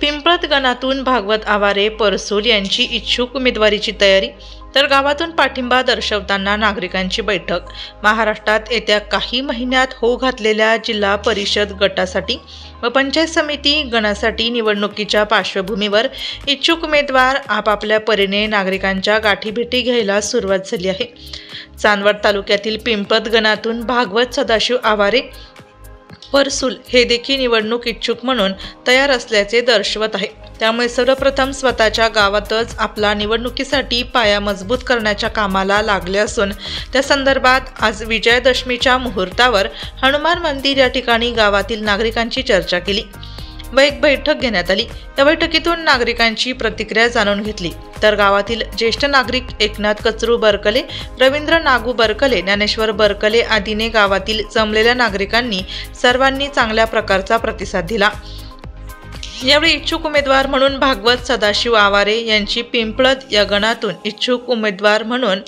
पिंपळद गणातून भागवत आवारे परसूल यांची इच्छुक उमेदवारीची तयारी, तर गावातून पाठिंबा दर्शवताना नागरिकांची बैठक। महाराष्ट्रात येत्या काही महिन्यात होऊ घातलेल्या जिल्हा परिषद गटासाठी व पंचायत समिती गणासाठी निवडणुकीच्या पार्श्वभूमीवर इच्छुक उमेदवार आपापल्या परीने नागरिकांच्या गाठीभेटी घ्यायला सुरुवात झाली आहे। चांदवड तालुक्यातील पिंपळद गणातून भागवत सदाशिव आवारे परसूल हे देखील निवडणूक इच्छुक म्हणून तयार असल्याचे दर्शवत आहे। त्यामुळे सर्वप्रथम स्वतःच्या गावातच आपला निवडणुकीसाठी पाया मजबूत करण्याच्या कामाला लागले असून त्या संदर्भात आज विजयादशमीच्या मुहूर्तावर हनुमान मंदिर या ठिकाणी गावातील नागरिकांची चर्चा केली व एक बैठक घेण्यात आली। या बैठकीतून नागरिकांची प्रतिक्रिया जाणून घेतली, तर गावातील ज्येष्ठ नागरिक Eknath Kachru Berkeley, Ravindra Nagu Berkeley, Dnyaneshwar Berkeley आदीने गावातील जमलेल्या नागरिकांनी सर्वांनी चांगल्या प्रकारचा प्रतिसाद दिला। यावेळी इच्छुक उमेदवार म्हणून भागवत सदाशिव आवारे यांची पिंपळद या गणातून इच्छुक उमेदवार म्हणून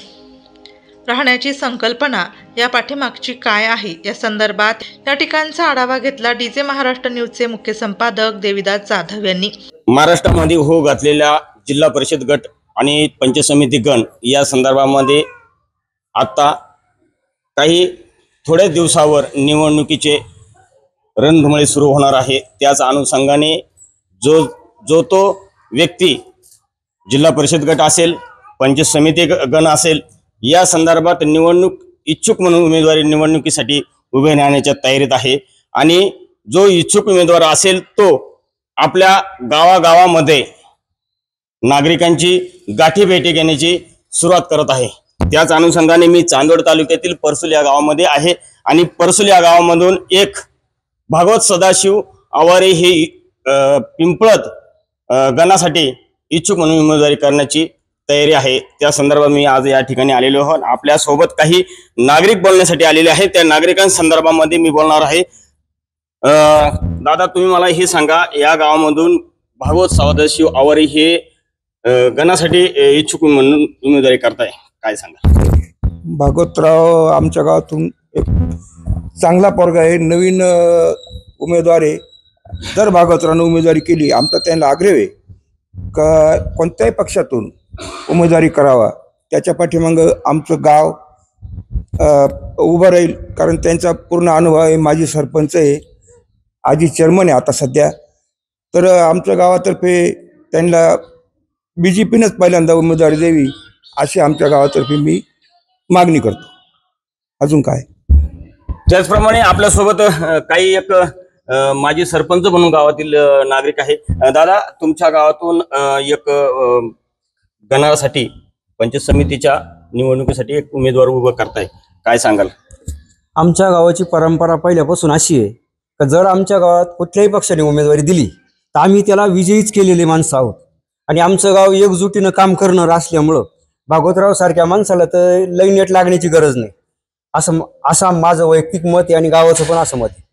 राहण्याची संकल्पना या पाठीमागची काय आहे या संदर्भात या ठिकाणचा आढावा घेतला। डीजे महाराष्ट्र न्यूजचे मुख्य संपादक देविदास जाधव यांनी महाराष्ट्रामध्ये होऊ घातलेल्या जिल्हा परिषद गट आणि पंचायत समिती गण या संदर्भामध्ये आता काही थोड्या दिवसावर निवडणुकीचे रणधुमाळी सुरू होणार आहे। त्याच अनुषंगाने जो तो व्यक्ती जिल्हा परिषद गट असेल, पंचायत समिती गण असेल, या संदर्भात निवडणूक इच्छुक म्हणून उमेदवारी निवडणुकीसाठी उभे राहण्याच्या तयारीत आहे। आणि जो इच्छुक उमेदवार असेल तो आपल्या गावागावामध्ये नागरिकांची गाठीभेटी घेण्याची सुरुवात करत आहे। त्याच अनुषंगाने मी चांदवड तालुक्यातील परसूल या गावामध्ये आहे आणि परसूल या गावामधून एक भागवत सदाशिव आवारे हे पिंपळद गणासाठी इच्छुक म्हणून उमेदवारी करण्याची तयारी आहे। त्या संदर्भात मी आज या ठिकाणी आलेलो आहोत। आपल्या सोबत काही नागरिक बोलण्यासाठी आलेले आहेत, त्या नागरिकांसंदर्भामध्ये मी बोलणार आहे। दादा, तुम्ही मला हे सांगा, या गावामधून भागवत सदाशिव आवारे हे गणासाठी इच्छुक म्हणून उमेदवारी करताय, काय सांगा? भागवतराव आमच्या गावातून एक चांगला पोरगा आहे, नवीन उमेदवार आहे। जर भागवतरावने उमेदवारी केली, आमचा त्यांना आग्रह आहे का कोणत्याही पक्षातून उमेदवारी करावा, त्याच्या पाठीमागं आमचं गाव उभं राहील। कारण त्यांचा पूर्ण अनुभव आहे, माजी सरपंच आहे, आजी चेअरमन आहे आता सध्या। तर आमच्या गावातर्फे त्यांना BJPनेच पहिल्यांदा उमेदवारी द्यावी अशी आमच्या गावातर्फे मी मागणी करतो। अजून काय? त्याचप्रमाणे आपल्यासोबत काही एक माजी सरपंच म्हणून गावातील नागरिक आहे। दादा, तुमच्या गावातून एक गणासाठी पंचायत समितीच्या निवडणुकीसाठी एक उमेदवार उभं करताय, काय सांगाल? आमच्या गावाची परंपरा पहिल्यापासून अशी आहे की जर आमच्या गावात कुठल्याही पक्षाने उमेदवारी दिली तर आम्ही त्याला विजयीच केलेले माणसं आहोत। आणि आमचं गाव एकजुटीनं काम करणार असल्यामुळं भागवतराव सारख्या माणसाला तर लई नेट लागण्याची गरज नाही, असं माझं वैयक्तिक मत आहे आणि गावाचं पण असं मत आहे।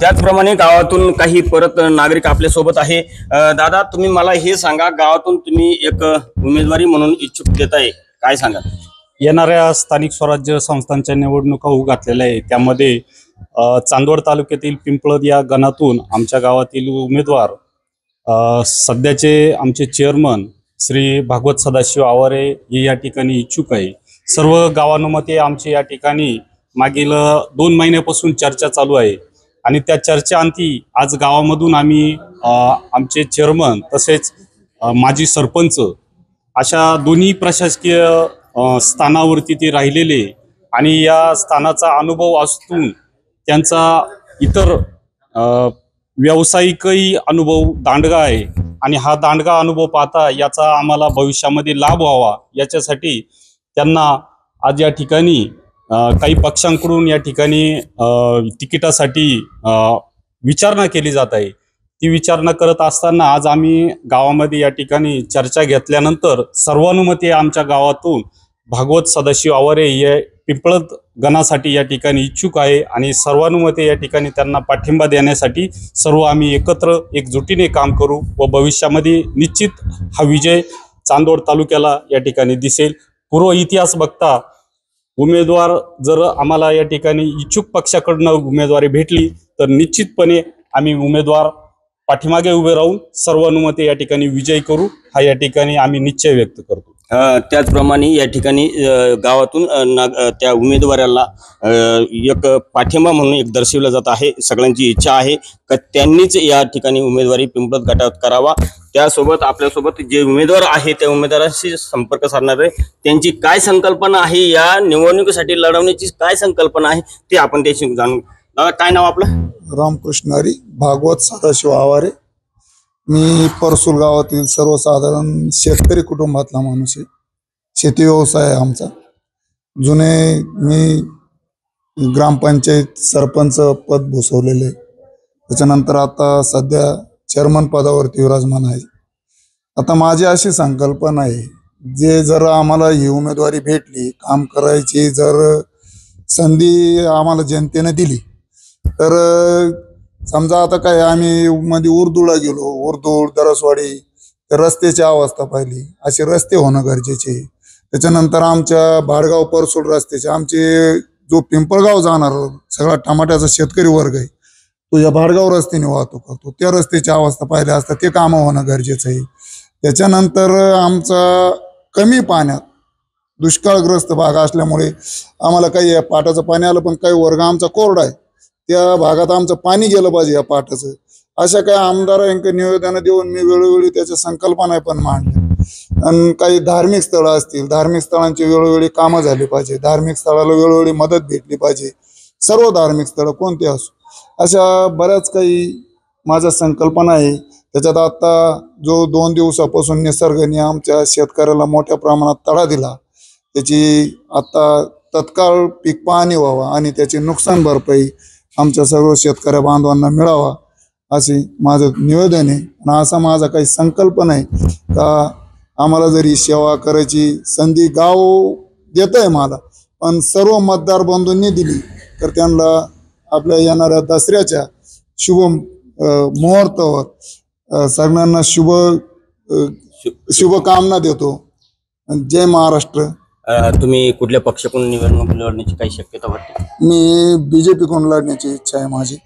त्याचप्रमाणे गावातून काही परत नागरिक आपल्या सोबत आहे। दादा, तुम्ही मला हे सांगा, गावातून तुम्ही एक उमेदवारी म्हणून इच्छुक देताय, काय सांगा? येणाऱ्या स्थानिक स्वराज्य संस्थांच्या निवडणुका होऊ घातलेल्या आहे, त्यामध्ये चांदवड तालुक्यातील पिंपळद या गणातून आमच्या गावातील उमेदवार सध्याचे आमचे चेअरमन श्री भागवत सदाशिव आवारे हे या ठिकाणी इच्छुक आहे। सर्व गावानुमते आमचे या ठिकाणी मागील 2 महिन्यापासून चर्चा चालू आहे आणि त्या चर्चेअंती आज गावामधून आम्ही आमचे चेअरमन तसेच माजी सरपंच अशा दोन्ही प्रशासकीय स्थानावरती ते राहिलेले आणि या स्थानाचा अनुभव असून त्यांचा इतर व्यावसायिकही अनुभव दांडगा आहे आणि हा दांडगा अनुभव पाहता याचा आम्हाला भविष्यामध्ये लाभ व्हावा याच्यासाठी त्यांना आज या ठिकाणी काही पक्षांकडून या ठिकाणी तिकिटासाठी विचारणा केली जात आहे। ती विचारणा करत असताना आज आम्ही गावामध्ये या ठिकाणी चर्चा घेतल्यानंतर सर्वानुमते आमच्या गावातून भागवत सदाशिव आवारे हे पिंपळद गणासाठी या ठिकाणी इच्छुक आहे आणि सर्वानुमते या ठिकाणी त्यांना पाठिंबा देण्यासाठी सर्व आम्ही एकत्र एकजुटीने काम करू व भविष्यामध्ये निश्चित हा विजय चांदवड तालुक्याला या ठिकाणी दिसेल। पूर्व इतिहास बघता उमेदवार जर आम्हाला या ठिकाणी इच्छुक पक्षाकडून उमेदवारी भेटली तर निश्चितपणे आम्ही उमेदवार पाठीमागे उभे राहून सर्वानुमते या ठिकाणी विजयी करू, हा या ठिकाणी आम्ही निश्चय व्यक्त करतो। त्याचप्रमाणे या ठिकाणी गावातून त्या उमेदवाराला एक पाठिंबा म्हणून एक दर्शवलं जात आहे। सगळ्यांची इच्छा आहे की त्यांनीच या ठिकाणी उमेदवारी पिंपळद गटात करावा। त्यासोबत आपल्यासोबत जे उमेदवार आहे त्या उमेदवाराशी संपर्क साधणार आहे, त्यांची काय संकल्पना आहे, या निवडणुकीसाठी लढवण्याची काय संकल्पना आहे ते आपण त्याशी जाणून। दादा, काय नाव आपलं? रामकृष्ण हरी भागवत सदाशिव आवारे। मी परसूल गावातील सर्वसाधारण शेतकरी कुटुंबातला माणूस आहे। शेती व्यवसाय आहे आमचा। मी ग्रामपंचायत सरपंच पद भूषवलेले, त्याच्यानंतर आता सध्या चेअरमन पदावरती विराजमान आहे। आता माझी अशी संकल्पना आहे, जे जर आम्हाला ही उमेदवारी भेटली, काम करायची जर संधी आम्हाला जनतेने दिली, तर समजा आता काय आम्ही मध्ये उर्दूला गेलो, उर्दूळ दरसवाडी, तर रस्त्याची अवस्था पाहिली, असे रस्ते होणं गरजेचे। त्याच्यानंतर आमच्या भाडगाव परसूल रस्त्याचे, आमचे जो पिंपळगाव जाणार सगळा टमाट्याचा शेतकरी वर्ग आहे तो या भाडगाव रस्त्याने वाहतूक करतो, त्या रस्त्याची अवस्था पाहिल्या असता ते कामं होणं गरजेचं आहे। त्याच्यानंतर आमचा कमी पाण्यात दुष्काळग्रस्त भाग असल्यामुळे आम्हाला काही पाटाचं पाणी आलं, पण काही वर्ग आमचा कोरडा आहे, त्या भागात आमचं पाणी गेलं पाहिजे या पाटाचं। अशा काही आमदारांकडे निवेदन देऊन मी वेळोवेळी त्याच्या संकल्पना पण मांडल्या। आणि काही धार्मिक स्थळं असतील, धार्मिक स्थळांची वेळोवेळी कामं झाली पाहिजे, धार्मिक स्थळाला वेळोवेळी मदत भेटली पाहिजे, सर्व धार्मिक स्थळं कोणते असो, अशा बऱ्याच काही माझ्या संकल्पना आहे। त्याच्यात आता जो 2 दिवसापासून निसर्गाने आमच्या शेतकऱ्याला मोठ्या प्रमाणात तडा दिला, त्याची आता तत्काळ पीक पाहणी व्हावा आणि त्याची नुकसान भरपाई आमच्या सर्व शेतकऱ्या बांधवांना मिळावा, असे माझं निवेदन आहे। आणि असा माझा काही संकल्पना आहे का आम्हाला जरी सेवा करायची संधी गाव देत आहे मला, पण सर्व मतदार बंधूंनी दिली तर त्यांना आपल्या येणाऱ्या दसऱ्याच्या शुभ मुहूर्तावर सगळ्यांना शुभकामना देतो। जय महाराष्ट्र। तुम्ही कुठल्या पक्षाकडून निवडणूक लढण्याची काही शक्यता वाटते? मी बीजेपी कडून लढण्याची इच्छा आहे माझी।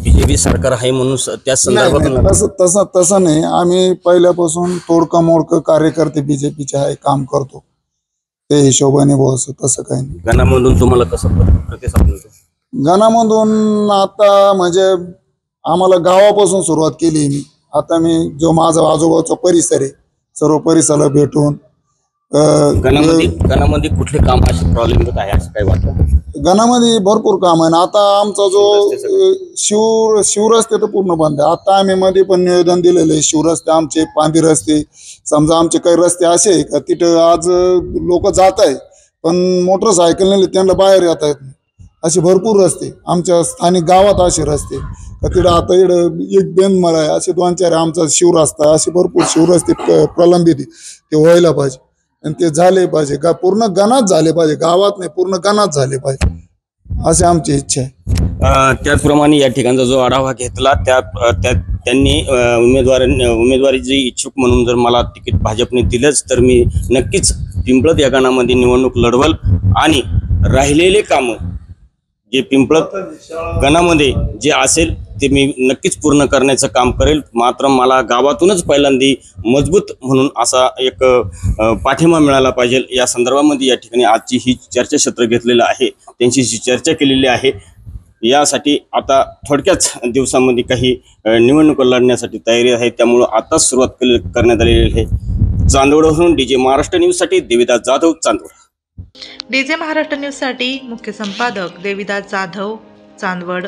बीजेपी सरकार आहे म्हणून त्या संदर्भात तसं नाही, आम्ही पहिल्यापासून तोडकं मोडकं कार्यकर्ते बीजेपीचे आहे, काम करतो ते हिशोबाने बस, तसं काही नाही। गणामधून तुम्हाला कसं प्रतिसाद मिळतो? गणामधून आता म्हणजे आम्हाला गावापासून सुरुवात केली मी। आता मी जो माझा आजूबाजूचा परिसर आहे सर्व परिसराला भेटून गणामध्ये कुठले काम असे प्रॉब्लेम होत आहे असं काही वाटतं? गणामध्ये भरपूर काम आहे। आता आमचा जो शिवरस्ते तर पूर्ण बंद आहे। आता आम्ही मध्ये पण निवेदन दिलेलं आहे, शिवरस्ते आमचे, पांदी रस्ते, समजा आमचे काही रस्ते असे आहे का तिथं आज लोक जात आहे पण मोटरसायकलने त्यांना बाहेर येता येत नाही, असे भरपूर रस्ते आमच्या स्थानिक गावात, असे रस्ते का तिथं आता इकडं एक बेंदमळ आहे, असे 2-4 आमचा शिवरस्ता, असे भरपूर शिवरस्ते प्रलंबित ते व्हायला पाहिजे आणि ते झाले पाहिजे, पूर्ण गणात झाले पाहिजे, गावात नाही पूर्ण गणात झाले पाहिजे, अशी आमची इच्छा आहे। त्याचप्रमाणे या ठिकाणचा जो आढावा घेतला त्यांनी उमेदवारीची इच्छुक म्हणून जर मला तिकीट भाजपने दिलंच तर मी नक्कीच पिंपळद या गणामध्ये निवडणूक लढवल आणि राहिलेले कामं जे पिंपळद गणामध्ये जे असेल ते मी नक्कीच पूर्ण करण्याचं काम करेल। मात्र मला गावातूनच पहिल्यांदा मजबूत म्हणून असा एक पाठिंबा मिळाला पाहिजे, या संदर्भामध्ये या ठिकाणी आजची ही चर्चासत्र घेतलेलं आहे, त्यांच्याशी चर्चा केलेली आहे। यासाठी आता थोडक्याच दिवसांमध्ये काही निवडणुका लढण्यासाठी तयारी आहे, त्यामुळं आताच सुरुवात करण्यात आलेली आहे। चांदवडहून डीजे महाराष्ट्र न्यूजसाठी देविदास जाधव, चांदवड। डीजे महाराष्ट्र न्यूजसाठी मुख्य संपादक देविदास जाधव, चांदवड।